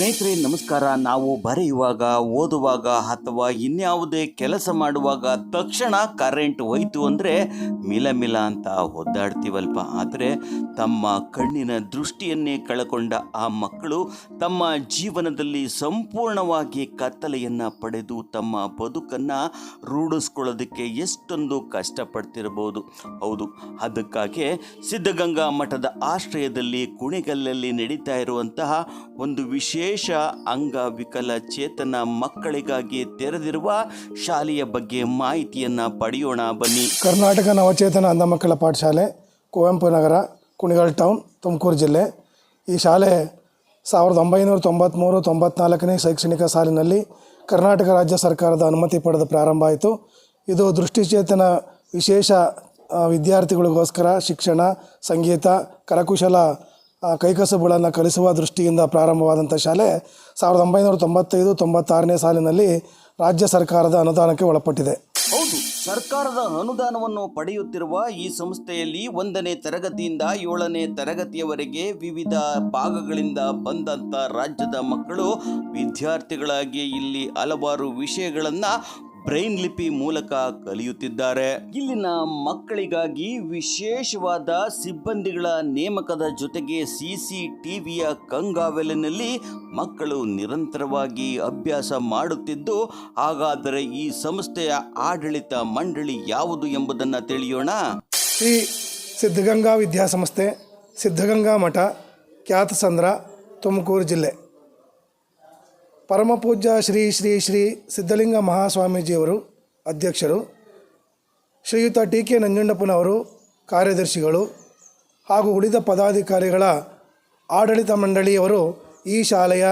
ಸ್ನೇಹಿತರೆ ನಮಸ್ಕಾರ. ನಾವು ಬರೆಯುವಾಗ, ಓದುವಾಗ ಅಥವಾ ಇನ್ಯಾವುದೇ ಕೆಲಸ ಮಾಡುವಾಗ ತಕ್ಷಣ ಕರೆಂಟ್ ಹೋಯ್ತು ಅಂದರೆ ಮಿಲ ಅಂತ ಒದ್ದಾಡ್ತೀವಲ್ಪ. ಆದರೆ ತಮ್ಮ ಕಣ್ಣಿನ ದೃಷ್ಟಿಯನ್ನೇ ಕಳಕೊಂಡ ಆ ಮಕ್ಕಳು ತಮ್ಮ ಜೀವನದಲ್ಲಿ ಸಂಪೂರ್ಣವಾಗಿ ಕತ್ತಲೆಯನ್ನು ಪಡೆದು ತಮ್ಮ ಬದುಕನ್ನು ರೂಢಿಸ್ಕೊಳ್ಳೋದಕ್ಕೆ ಎಷ್ಟೊಂದು ಕಷ್ಟಪಡ್ತಿರಬಹುದು. ಹೌದು, ಅದಕ್ಕಾಗಿ ಸಿದ್ಧಗಂಗಾ ಮಠದ ಆಶ್ರಯದಲ್ಲಿ ಕುಣಿಗಲ್ಲಲ್ಲಿ ನಡೀತಾ ಇರುವಂತಹ ಒಂದು ವಿಶೇಷ ಅಂಗವಿಕಲಚೇತನ ಮಕ್ಕಳಿಗಾಗಿ ತೆರೆದಿರುವ ಶಾಲೆಯ ಬಗ್ಗೆ ಮಾಹಿತಿಯನ್ನು ಪಡೆಯೋಣ ಬನ್ನಿ. ಕರ್ನಾಟಕ ನವಚೇತನ ಅಂಧ ಮಕ್ಕಳ ಪಾಠಶಾಲೆ, ಕುವೆಂಪು ನಗರ, ಕುಣಿಗಲ್ ಟೌನ್, ತುಮಕೂರು ಜಿಲ್ಲೆ. ಈ ಶಾಲೆ 1993-94ನೇ ಶೈಕ್ಷಣಿಕ ಸಾಲಿನಲ್ಲಿ ಕರ್ನಾಟಕ ರಾಜ್ಯ ಸರ್ಕಾರದ ಅನುಮತಿ ಪಡೆದು ಪ್ರಾರಂಭ ಆಯಿತು. ಇದು ದೃಷ್ಟಿಚೇತನ ವಿಶೇಷ ವಿದ್ಯಾರ್ಥಿಗಳಿಗೋಸ್ಕರ ಶಿಕ್ಷಣ, ಸಂಗೀತ, ಕರಕುಶಲ ಕೈಕಸುಬುಗಳನ್ನು ಕಲಿಸುವ ದೃಷ್ಟಿಯಿಂದ ಪ್ರಾರಂಭವಾದಂಥ ಶಾಲೆ 1995-96ನೇ ಸಾಲಿನಲ್ಲಿ ರಾಜ್ಯ ಸರ್ಕಾರದ ಅನುದಾನಕ್ಕೆ ಒಳಪಟ್ಟಿದೆ. ಹೌದು, ಸರ್ಕಾರದ ಅನುದಾನವನ್ನು ಪಡೆಯುತ್ತಿರುವ ಈ ಸಂಸ್ಥೆಯಲ್ಲಿ 1ನೇ ತರಗತಿಯಿಂದ 7ನೇ ತರಗತಿಯವರೆಗೆ ವಿವಿಧ ಭಾಗಗಳಿಂದ ಬಂದಂಥ ರಾಜ್ಯದ ಮಕ್ಕಳು ವಿದ್ಯಾರ್ಥಿಗಳಾಗಿ ಇಲ್ಲಿ ಹಲವಾರು ವಿಷಯಗಳನ್ನು ಬ್ರೈನ್ ಲಿಪಿ ಮೂಲಕ ಕಲಿಯುತ್ತಿದ್ದಾರೆ. ಇಲ್ಲಿನ ಮಕ್ಕಳಿಗಾಗಿ ವಿಶೇಷವಾದ ಸಿಬ್ಬಂದಿಗಳ ನೇಮಕದ ಜೊತೆಗೆ CCTVಯ ಕಣ್ಗಾವಲಿನಲ್ಲಿ ಮಕ್ಕಳು ನಿರಂತರವಾಗಿ ಅಭ್ಯಾಸ ಮಾಡುತ್ತಿದ್ದು, ಹಾಗಾದರೆ ಈ ಸಂಸ್ಥೆಯ ಆಡಳಿತ ಮಂಡಳಿ ಯಾವುದು ಎಂಬುದನ್ನು ತಿಳಿಯೋಣ. ಶ್ರೀ ಸಿದ್ಧಗಂಗಾ ವಿದ್ಯಾಸಂಸ್ಥೆ, ಸಿದ್ಧಗಂಗಾ ಮಠ, ಕ್ಯಾತಸಂದ್ರ, ತುಮಕೂರು ಜಿಲ್ಲೆ. ಪರಮಪೂಜ್ಯ ಶ್ರೀ ಶ್ರೀ ಶ್ರೀ ಸಿದ್ಧಲಿಂಗ ಮಹಾಸ್ವಾಮೀಜಿಯವರು ಅಧ್ಯಕ್ಷರು, ಶ್ರೀಯುತ TK ನಂಜುಂಡಪ್ಪನವರು ಕಾರ್ಯದರ್ಶಿಗಳು ಹಾಗೂ ಉಳಿದ ಪದಾಧಿಕಾರಿಗಳ ಆಡಳಿತ ಮಂಡಳಿಯವರು ಈ ಶಾಲೆಯ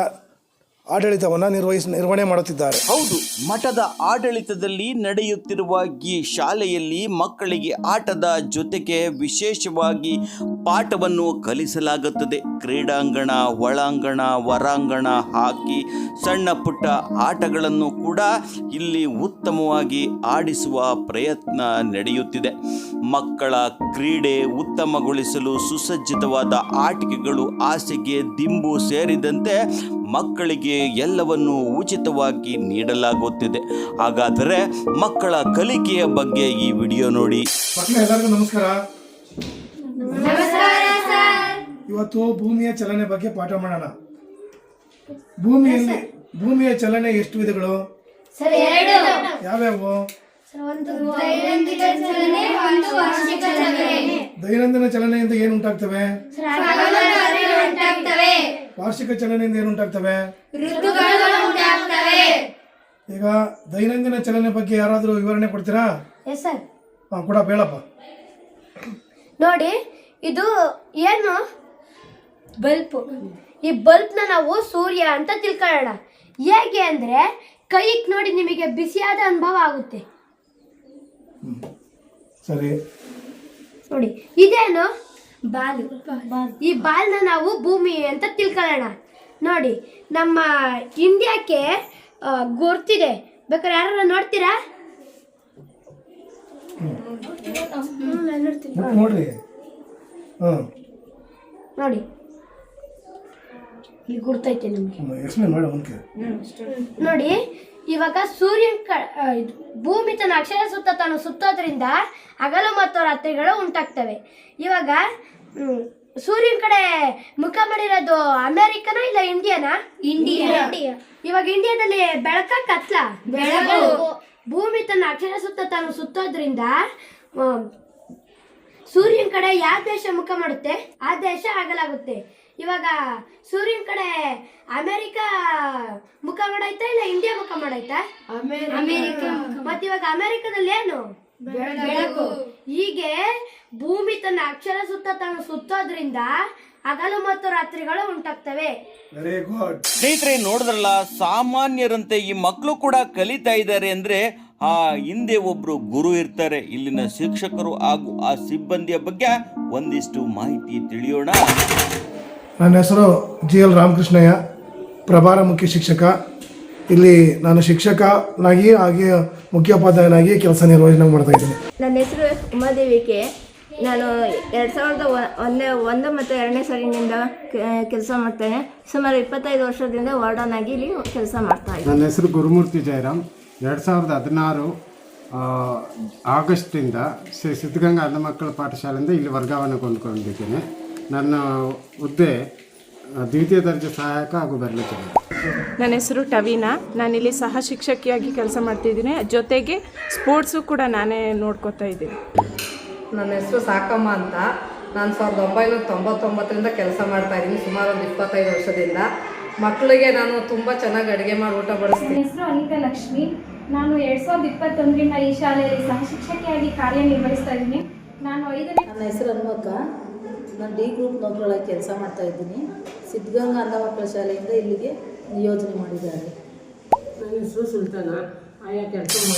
ಆಡಳಿತವನ್ನು ನಿರ್ವಹಣೆ ಮಾಡುತ್ತಿದ್ದಾರೆ. ಹೌದು, ಮಠದ ಆಡಳಿತದಲ್ಲಿ ನಡೆಯುತ್ತಿರುವ ಈ ಶಾಲೆಯಲ್ಲಿ ಮಕ್ಕಳಿಗೆ ಆಟದ ಜೊತೆಗೆ ವಿಶೇಷವಾಗಿ ಪಾಠವನ್ನು ಕಲಿಸಲಾಗುತ್ತದೆ. ಕ್ರೀಡಾಂಗಣ, ಒಳಾಂಗಣ, ಹೊರಾಂಗಣ, ಹಾಕಿ, ಸಣ್ಣ ಪುಟ್ಟ ಆಟಗಳನ್ನು ಕೂಡ ಇಲ್ಲಿ ಉತ್ತಮವಾಗಿ ಆಡಿಸುವ ಪ್ರಯತ್ನ ನಡೆಯುತ್ತಿದೆ. ಮಕ್ಕಳ ಕ್ರೀಡೆ ಉತ್ತಮಗೊಳಿಸಲು ಸುಸಜ್ಜಿತವಾದ ಆಟಿಕೆಗಳು, ಹಾಸಿಗೆ, ದಿಂಬು ಸೇರಿದಂತೆ ಮಕ್ಕಳಿಗೆ ಎಲ್ಲವನ್ನೂ ಉಚಿತವಾಗಿ ನೀಡಲಾಗುತ್ತಿದೆ. ಹಾಗಾದರೆ ಮಕ್ಕಳ ಕಲಿಕೆಯ ಬಗ್ಗೆ ಈ ವಿಡಿಯೋ ನೋಡಿ. ಎಲ್ಲರಿಗೂ ನಮಸ್ಕಾರ. ಇವತ್ತು ಭೂಮಿಯ ಚಲನೆ ಬಗ್ಗೆ ಪಾಠ ಮಾಡೋಣ. ಭೂಮಿಯ ಚಲನೆ ಎಷ್ಟು ವಿಧಗಳು? ಯಾವ್ಯಾವು? ದೈನಂದಿನ ಚಲನೆಯಿಂದ ಏನು ಉಂಟಾಗ್ತವೆ? ವಾರ್ಷಿಕ ಚಲನೆಯಿಂದ ಏನು ಉಂಟಾಗ್ತವೆ? ಈಗ ದೈನಂದಿನ ಚಲನೆ ಬಗ್ಗೆ ಯಾರಾದರೂ ವಿವರಣೆ ಕೊಡ್ತೀರಾ? ಕೂಡ ಬೇಳಪ್ಪ. ನೋಡಿ, ಇದು ಏನು? ಬಲ್ಪ್. ಈ ಬಲ್ಪ್ನ ನಾವು ಸೂರ್ಯ ಅಂತ ತಿಳ್ಕೊಳ್ಳೋಣ. ಹೇಗೆ ಅಂದರೆ, ಕೈಗೆ ನೋಡಿ ನಿಮಗೆ ಬಿಸಿಯಾದ ಅನುಭವ ಆಗುತ್ತೆ. ಸರಿ, ನೋಡಿ ಇದೇನು? ಬಾಲ್. ಈ ಬಾಲ್ನ ನಾವು ಭೂಮಿ ಅಂತ ತಿಳ್ಕೊಳ್ಳೋಣ. ನೋಡಿ, ನಮ್ಮ ಇಂಡಿಯಾಕ್ಕೆ ಗುರ್ತಿದೆ. ಬೇಕಾದ್ರೆ ಯಾರು ನೋಡ್ತೀರಾ? ನೋಡಿ, ಇಲ್ಲಿ ಗುರ್ತೈತೆ ನಿಮಗೆ. ನೋಡಿ, ಇವಾಗ ಸೂರ್ಯನ ಭೂಮಿ ತನ್ನ ಅಕ್ಷರ ಸುತ್ತ ತಾನು ಸುತ್ತೋದ್ರಿಂದ ಹಗಲು ಮತ್ತು ರಾತ್ರಿಗಳು ಉಂಟಾಗ್ತವೆ. ಇವಾಗ ಸೂರ್ಯನ ಕಡೆ ಮುಖ ಮಾಡಿರೋದು ಅಮೆರಿಕನಾ ಇಲ್ಲ ಇಂಡಿಯಾನಾ? ಇಂಡಿಯಾ. ಇವಾಗ ಇಂಡಿಯಾದಲ್ಲಿ ಬೆಳಕ ಕತ್ಲ? ಬೆಳಕು. ಭೂಮಿ ತನ್ನ ಅಕ್ಷರ ಸುತ್ತ ತಾನು ಸುತ್ತೋದ್ರಿಂದ ಸೂರ್ಯನ ಕಡೆ ಯಾವ ದೇಶ ಮುಖ ಮಾಡುತ್ತೆ ಆ ದೇಶ ಆಗಲಾಗುತ್ತೆ. ಇವಾಗ ಸೂರ್ಯನ ಕಡೆ ಅಮೆರಿಕ ಮುಖ ಮಾಡೈತಾ ಇಲ್ಲ ಇಂಡಿಯಾ ಮುಖ ಮಾಡೈತಾ? ಅಮೆರಿಕ. ಮತ್ತೆ ಇವಾಗ ಅಮೆರಿಕದಲ್ಲಿ ಏನು? ಬೆಳಕು. ಹೀಗೆ ಭೂಮಿ ತನ್ನ ಅಕ್ಷರ ಸುತ್ತ ತಾನು ಸುತ್ತೋದ್ರಿಂದ ಹಗಲು ಮತ್ತು ರಾತ್ರಿಗಳು ಉಂಟಾಗ್ತವೆ. ಸ್ನೇಹಿತರೆ, ನೋಡಿದ್ರಲ್ಲ, ಸಾಮಾನ್ಯರಂತೆ ಈ ಮಕ್ಕಳು ಕೂಡ ಕಲಿತಾ ಇದ್ದಾರೆ ಅಂದ್ರೆ ಆ ಹಿಂದೆ ಒಬ್ರು ಗುರು ಇರ್ತಾರೆ. ಇಲ್ಲಿನ ಶಿಕ್ಷಕರು ಹಾಗೂ ಆ ಸಿಬ್ಬಂದಿಯ ಬಗ್ಗೆ ಒಂದಿಷ್ಟು ಮಾಹಿತಿ ತಿಳಿಯೋಣ. ನನ್ನ ಹೆಸರು GL ರಾಮಕೃಷ್ಣಯ್ಯ, ಪ್ರಭಾರ ಮುಖ್ಯ ಶಿಕ್ಷಕ. ಇಲ್ಲಿ ನಾನು ಶಿಕ್ಷಕನಾಗಿ ಹಾಗೆ ಮುಖ್ಯೋಪಾಧ್ಯಾಯನಾಗಿ ಕೆಲಸ ನಿರ್ವಹಣೆ ಮಾಡ್ತಾ ಇದ್ದೀನಿ. ನನ್ನ ಹೆಸರು ಉಮಾದೇವಿಕೆ, ನಾನು 2001 ಮತ್ತು 2ನೇ ಸಾಲಿನಿಂದ ಕೆಲಸ ಮಾಡ್ತೇನೆ. ಸುಮಾರು 25 ವರ್ಷದಿಂದ ವಾರ್ಡನ್ ಆಗಿ ಇಲ್ಲಿ ಕೆಲಸ ಮಾಡ್ತಾ ಇದ್ದೀನಿ. ನನ್ನ ಹೆಸರು ಗುರುಮೂರ್ತಿ ಜಯರಾಮ್. 2016 ಆಗಸ್ಟಿಂದ ಶ್ರೀ ಸಿದ್ಧಗಂಗಾ ಅಂಧ ಮಕ್ಕಳ ಪಾಠಶಾಲೆಯಿಂದ ಇಲ್ಲಿ ವರ್ಗಾವಣೆಗೊಂಡುಕೊಂಡಿದ್ದೇನೆ. ನನ್ನ ಹುದ್ದೆ ದ್ವಿತೀಯ ದರ್ಜೆ ಸಹಾಯಕ ಹಾಗೂ ಬೆರಳಚನೆ. ನನ್ನ ಹೆಸರು ಟವೀನಾ. ನಾನಿಲ್ಲಿ ಸಹ ಶಿಕ್ಷಕಿಯಾಗಿ ಕೆಲಸ ಮಾಡ್ತಿದ್ದೀನಿ. ಜೊತೆಗೆ ಸ್ಪೋರ್ಟ್ಸು ಕೂಡ ನಾನೇ ನೋಡ್ಕೋತಾ ಇದ್ದೀನಿ. ನನ್ನ ಹೆಸರು ಸಾಕಮ್ಮ ಅಂತ. ನಾನು 1999ರಿಂದ ಕೆಲಸ ಮಾಡ್ತಾಯಿದ್ದೀನಿ, ಸುಮಾರು ಒಂದು 25 ವರ್ಷದಿಂದ. ಮಕ್ಕಳಿಗೆ ನಾನು ತುಂಬ ಚೆನ್ನಾಗಿ ಅಡುಗೆ ಮಾಡಿ ಊಟ ಬಡಿಸ್ತೀನಿ. ನನ್ನ ಹೆಸರು ಅನಿತಾ ಲಕ್ಷ್ಮಿ. ನಾನು 2021ರಿಂದ ಈ ಶಾಲೆಯಲ್ಲಿ ಸಹ ಶಿಕ್ಷಕಿಯಾಗಿ ಕಾರ್ಯನಿರ್ವಹಿಸ್ತಾ ಇದ್ದೀನಿ. ನಾನು 5ನೇ. ನನ್ನ ಹೆಸರು ಹನುಮಕ್ಕ. ನಾನು ಡಿ ಗ್ರೂಪ್ ನೌಕರಳಾಗಿ ಕೆಲಸ ಮಾಡ್ತಾಯಿದ್ದೀನಿ. ಸಿದ್ಧಗಂಗಾ ಅಂಧ ಮಕ್ಕಳ ಶಾಲೆಯಿಂದ ಇಲ್ಲಿಗೆ ನಿಯೋಜನೆ ಮಾಡಿದ್ದಾರೆ. ನನ್ನ ಹೆಸರು ಸುಲ್ತಾನ.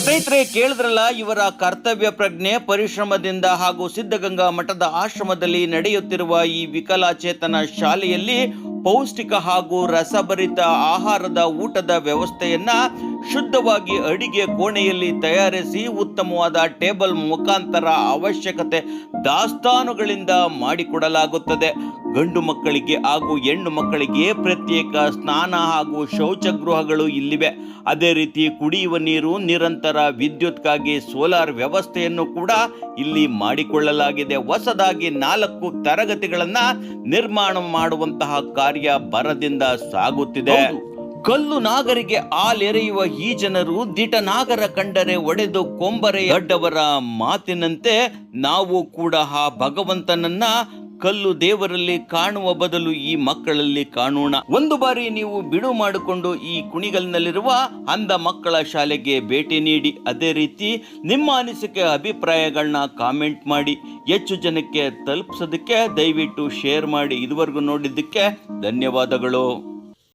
ಸ್ನೇಹಿತರೆ, ಕೇಳಿದ್ರಲ್ಲ ಇವರ ಕರ್ತವ್ಯ ಪ್ರಜ್ಞೆ, ಪರಿಶ್ರಮದಿಂದ ಹಾಗೂ ಸಿದ್ಧಗಂಗಾ ಮಠದ ಆಶ್ರಮದಲ್ಲಿ ನಡೆಯುತ್ತಿರುವ ಈ ವಿಕಲಚೇತನ ಶಾಲೆಯಲ್ಲಿ ಪೌಷ್ಟಿಕ ಹಾಗೂ ರಸಭರಿತ ಆಹಾರದ ಊಟದ ವ್ಯವಸ್ಥೆಯನ್ನ ಶುದ್ಧವಾಗಿ ಅಡಿಗೆ ಕೋಣೆಯಲ್ಲಿ ತಯಾರಿಸಿ ಉತ್ತಮವಾದ ಟೇಬಲ್ ಮುಖಾಂತರ ಅವಶ್ಯಕತೆ ದಾಸ್ತಾನುಗಳಿಂದ ಮಾಡಿಕೊಡಲಾಗುತ್ತದೆ. ಗಂಡು ಮಕ್ಕಳಿಗೆ ಹಾಗೂ ಹೆಣ್ಣು ಮಕ್ಕಳಿಗೆ ಪ್ರತ್ಯೇಕ ಸ್ನಾನ ಹಾಗೂ ಶೌಚಗೃಹಗಳು ಇಲ್ಲಿವೆ. ಅದೇ ರೀತಿ ಕುಡಿಯುವ ನೀರು, ನಿರಂತರ ವಿದ್ಯುತ್ಗಾಗಿ ಸೋಲಾರ್ ವ್ಯವಸ್ಥೆಯನ್ನು ಕೂಡ ಇಲ್ಲಿ ಮಾಡಿಕೊಳ್ಳಲಾಗಿದೆ. ಹೊಸದಾಗಿ 4 ತರಗತಿಗಳನ್ನು ನಿರ್ಮಾಣ ಮಾಡುವಂತಹ ಕಾರ್ಯ ಭರದಿಂದ ಸಾಗುತ್ತಿದೆ. ಕಲ್ಲು ನಾಗರಿಗೆ ಹಾಲೆರೆಯುವ ಈ ಜನರು ದಿಟನಾಗರ ಕಂಡರೆ ಒಡೆದು ಕೊಂಬರೆ ಅಡ್ಡವರ ಮಾತಿನಂತೆ ನಾವು ಕೂಡ ಆ ಭಗವಂತನನ್ನ ಕಲ್ಲು ದೇವರಲ್ಲಿ ಕಾಣುವ ಬದಲು ಈ ಮಕ್ಕಳಲ್ಲಿ ಕಾಣೋಣ. ಒಂದು ಬಾರಿ ನೀವು ಬಿಡು ಮಾಡಿಕೊಂಡು ಈ ಕುಣಿಗಲ್ನಲ್ಲಿರುವ ಅಂಧ ಮಕ್ಕಳ ಶಾಲೆಗೆ ಭೇಟಿ ನೀಡಿ. ಅದೇ ರೀತಿ ನಿಮ್ಮ ಅನಿಸಿಕೆ ಅಭಿಪ್ರಾಯಗಳನ್ನ ಕಾಮೆಂಟ್ ಮಾಡಿ. ಹೆಚ್ಚು ಜನಕ್ಕೆ ತಲುಪಿಸೋದಕ್ಕೆ ದಯವಿಟ್ಟು ಶೇರ್ ಮಾಡಿ. ಇದುವರೆಗೂ ನೋಡಿದ್ದಕ್ಕೆ ಧನ್ಯವಾದಗಳು.